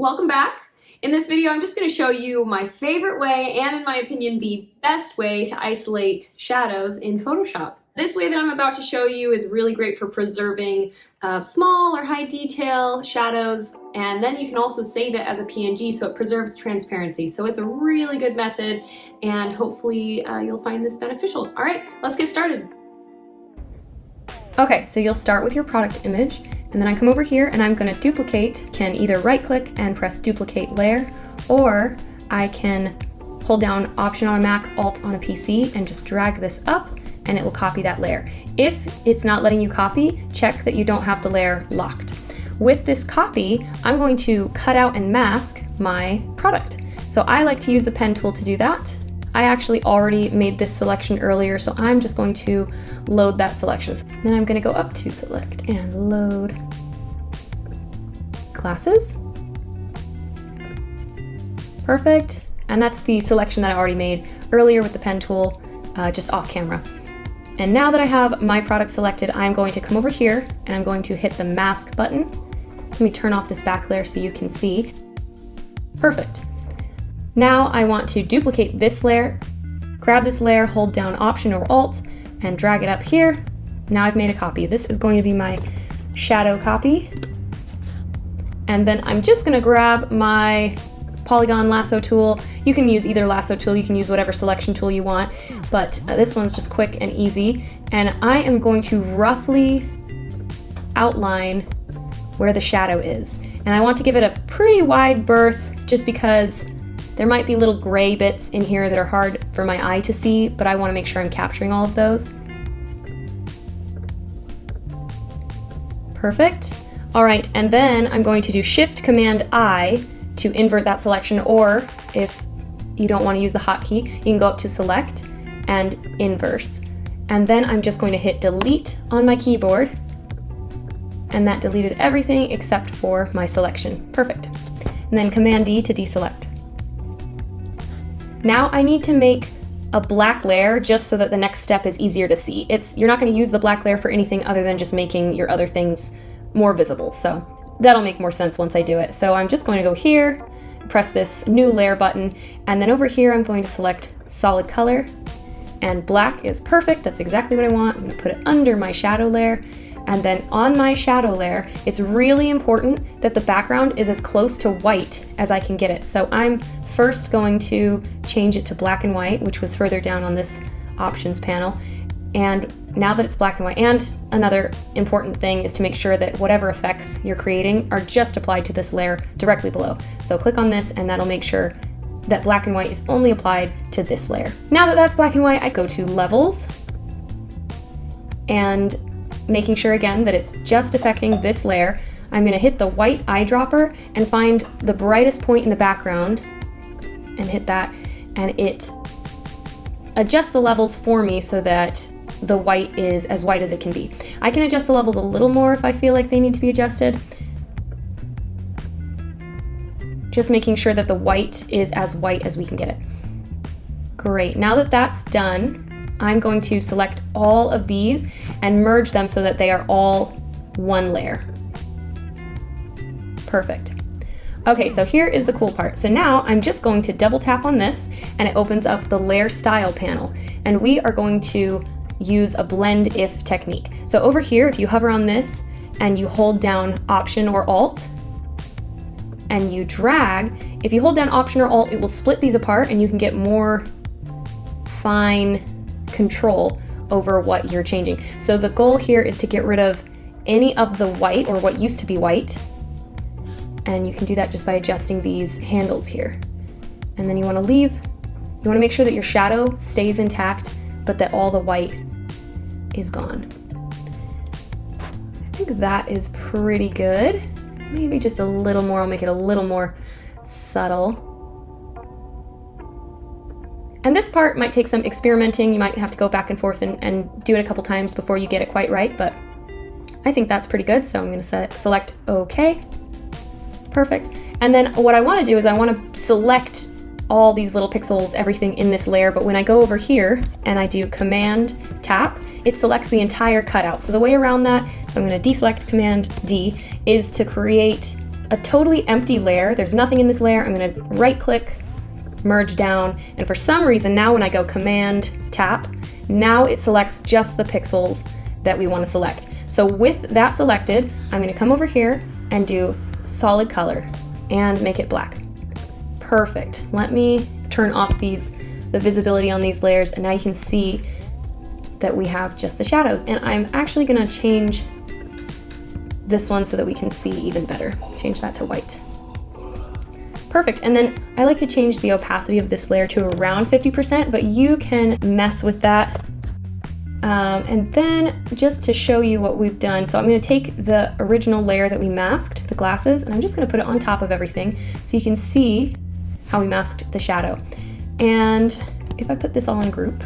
Welcome back. In this video, I'm just going to show you my favorite way, and in my opinion, the best way to isolate shadows in Photoshop. This way that I'm about to show you is really great for preserving small or high detail shadows, and then you can also save it as a PNG so it preserves transparency. So it's a really good method, and hopefully you'll find this beneficial. All right, let's get started. Okay, so you'll start with your product image, and then I come over here and I'm going to duplicate. Can either right click and press duplicate layer, or I can hold down Option on a Mac, Alt on a PC, and just drag this up and it will copy that layer. If it's not letting you copy, check that you don't have the layer locked. With this copy, I'm going to cut out and mask my product. So I like to use the pen tool to do that. I actually already made this selection earlier, so I'm just going to load that selection. Then I'm going to go up to select and load glasses. Perfect. And that's the selection that I already made earlier with the pen tool, just off camera. And now that I have my product selected, I'm going to come over here and I'm going to hit the mask button. Let me turn off this back layer so you can see. Perfect. Now I want to duplicate this layer, grab this layer, hold down Option or Alt, and drag it up here. Now I've made a copy. This is going to be my shadow copy. And then I'm just gonna grab my polygon lasso tool. You can use either lasso tool, you can use whatever selection tool you want, but this one's just quick and easy. And I am going to roughly outline where the shadow is. And I want to give it a pretty wide berth just because there might be little gray bits in here that are hard for my eye to see, but I want to make sure I'm capturing all of those. Perfect. All right, and then I'm going to do Shift Command I to invert that selection, or if you don't want to use the hotkey, you can go up to Select and Inverse. And then I'm just going to hit Delete on my keyboard, and that deleted everything except for my selection. Perfect. And then Command D to deselect. Now I need to make a black layer just so that the next step is easier to see. You're not going to use the black layer for anything other than just making your other things more visible. So that'll make more sense once I do it. So I'm just going to go here, press this new layer button, and then over here I'm going to select solid color, and black is perfect. That's exactly what I want. I'm going to put it under my shadow layer. And then on my shadow layer, it's really important that the background is as close to white as I can get it. So I'm first going to change it to black and white, which was further down on this options panel. And now that it's black and white, and another important thing is to make sure that whatever effects you're creating are just applied to this layer directly below. So click on this and that'll make sure that black and white is only applied to this layer. Now that that's black and white, I go to Levels, and making sure again that it's just affecting this layer, I'm going to hit the white eyedropper and find the brightest point in the background and hit that, and it adjusts the levels for me so that the white is as white as it can be. I can adjust the levels a little more if I feel like they need to be adjusted. Just making sure that the white is as white as we can get it. Great, now that that's done, I'm going to select all of these and merge them so that they are all one layer. Perfect. Okay, so here is the cool part. So now I'm just going to double tap on this and it opens up the layer style panel, and we are going to use a blend if technique. So over here, if you hover on this and you hold down Option or Alt and you drag, if you hold down Option or Alt, it will split these apart and you can get more fine control over what you're changing. So the goal here is to get rid of any of the white or what used to be white, and you can do that just by adjusting these handles here. And then you want to make sure that your shadow stays intact but that all the white is gone. I think that is pretty good. Maybe just a little more, I'll make it a little more subtle. And this part might take some experimenting. You might have to go back and forth and do it a couple times before you get it quite right, but I think that's pretty good. So I'm going to select OK. Perfect. And then what I want to do is I want to select all these little pixels, everything in this layer, but when I go over here and I do Command Tap, it selects the entire cutout. So the way around that, so I'm going to deselect Command D, is to create a totally empty layer. There's nothing in this layer. I'm gonna right click, merge down, and for some reason now when I go Command Tap, now it selects just the pixels that we want to select. So with that selected, I'm going to come over here and do solid color and make it black. Perfect. Let me turn off the visibility on these layers, and now you can see that we have just the shadows. And I'm actually going to change this one so that we can see even better. Change that to white. Perfect. And then I like to change the opacity of this layer to around 50%, but you can mess with that. And then just to show you what we've done, so I'm going to take the original layer that we masked, the glasses, and I'm just going to put it on top of everything so you can see how we masked the shadow. And if I put this all in group,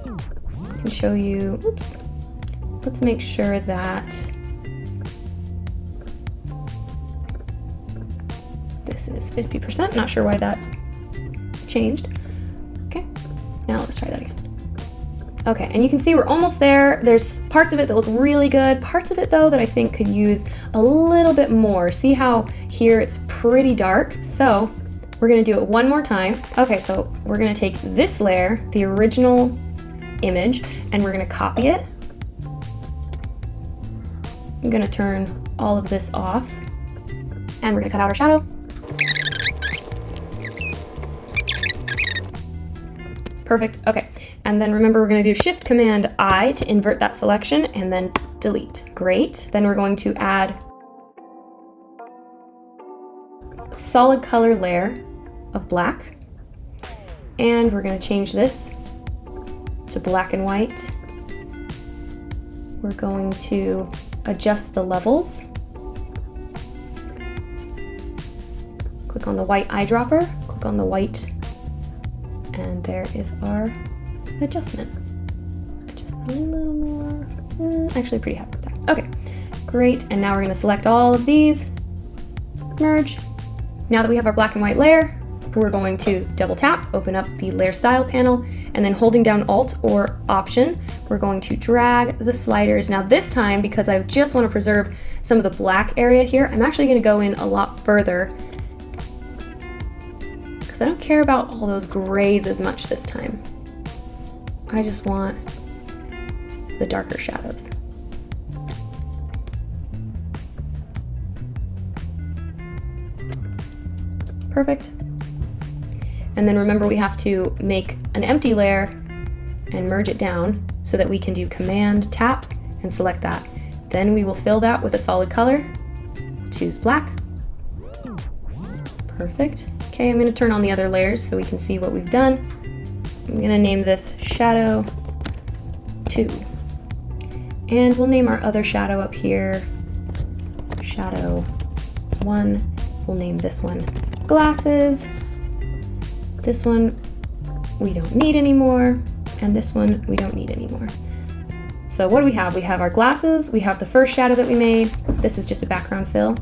I can show you, oops, let's make sure that this is 50%. Not sure why that changed. Okay, now let's try that again. Okay, and you can see we're almost there. There's parts of it that look really good, parts of it though that I think could use a little bit more. See how here it's pretty dark? So we're gonna do it one more time. Okay, so we're gonna take this layer, the original image, and we're gonna copy it. I'm gonna turn all of this off, and we're gonna cut out our shadow. Perfect, okay. And then remember, we're gonna do Shift Command I to invert that selection and then delete. Great. Then we're going to add a solid color layer of black. And we're gonna change this to black and white. We're going to adjust the levels. Click on the white eyedropper, click on the white, and there is our adjustment. Just a little more, actually pretty happy with that. Okay, great, and now we're gonna select all of these, merge. Now that we have our black and white layer, we're going to double tap, open up the layer style panel, and then holding down Alt or Option, we're going to drag the sliders. Now this time, because I just wanna preserve some of the black area here, I'm actually gonna go in a lot further because I don't care about all those grays as much this time. I just want the darker shadows. Perfect. And then remember, we have to make an empty layer and merge it down so that we can do Command Tap and select that. Then we will fill that with a solid color. Choose black. Perfect. Okay, I'm gonna turn on the other layers so we can see what we've done. I'm gonna name this Shadow 2. And we'll name our other shadow up here Shadow 1. We'll name this one Glasses. This one we don't need anymore. And this one we don't need anymore. So what do we have? We have our glasses, we have the first shadow that we made. This is just a background fill.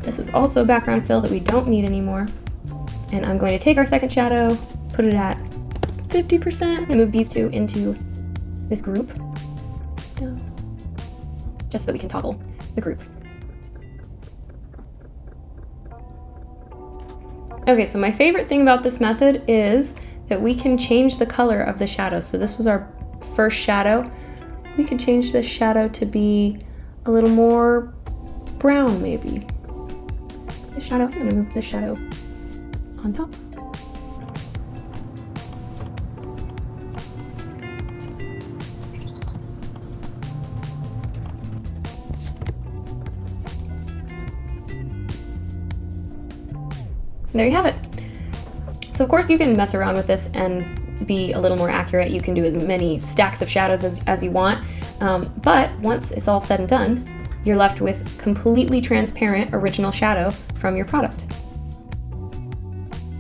This is also a background fill that we don't need anymore. And I'm going to take our second shadow, put it at 50%, and move these two into this group, just so that we can toggle the group. Okay, so my favorite thing about this method is that we can change the color of the shadow. So this was our first shadow. We could change this shadow to be a little more brown, maybe. This shadow, I'm gonna move this shadow on top. There you have it. So of course you can mess around with this and be a little more accurate. You can do as many stacks of shadows as you want. But once it's all said and done, you're left with completely transparent original shadow from your product.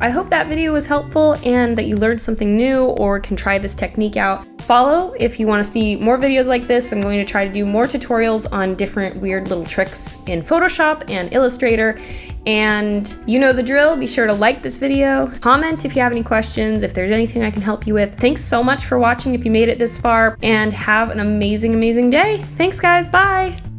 I hope that video was helpful and that you learned something new or can try this technique out. Follow if you want to see more videos like this. I'm going to try to do more tutorials on different weird little tricks in Photoshop and Illustrator. And you know the drill. Be sure to like this video, comment if you have any questions, if there's anything I can help you with. Thanks so much for watching if you made it this far, and have an amazing, amazing day. Thanks guys, bye!